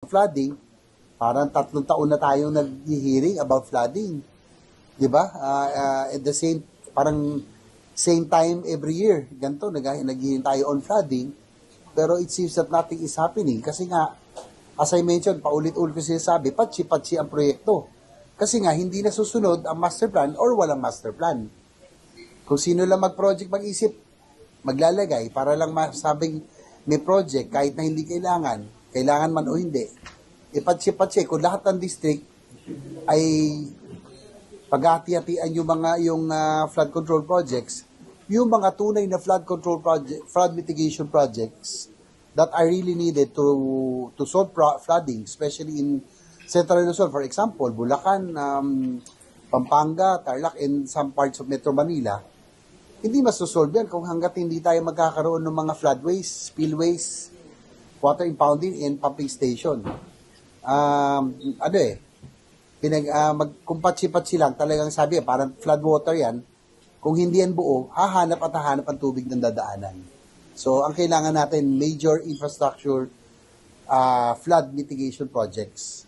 flooding, parang 3 taon na tayong nag-hearing about flooding. Di ba? At the same, parang same time every year. Ganito, nag-hearing tayo on flooding. Pero it seems that nothing is happening. Kasi nga, as I mentioned, paulit-ulit ko sinasabi, patsi-patsi ang proyekto. Kasi nga, hindi na susunod ang master plan or walang master plan. Kung sino lang mag-project mag-isip, maglalagay para lang masabing may project kahit na hindi kailangan man o hindi. Ipatsi-patsi, kung lahat ng district ay paghati-hatian yung flood control projects, yung mga tunay na flood control project, flood mitigation projects that are really needed to solve flooding, especially in Central Luzon, for example, Bulacan, Pampanga, Tarlac, and some parts of Metro Manila, hindi masusolve yan kung hanggat hindi tayo magkakaroon ng mga floodways, spillways, water impounding, and pumping station. Magkumpatsi-patsi lang, talagang sabi, parang flood water yan, kung hindi yan buo, hahanap ang tubig ng dadaanan. So, ang kailangan natin, major infrastructure flood mitigation projects.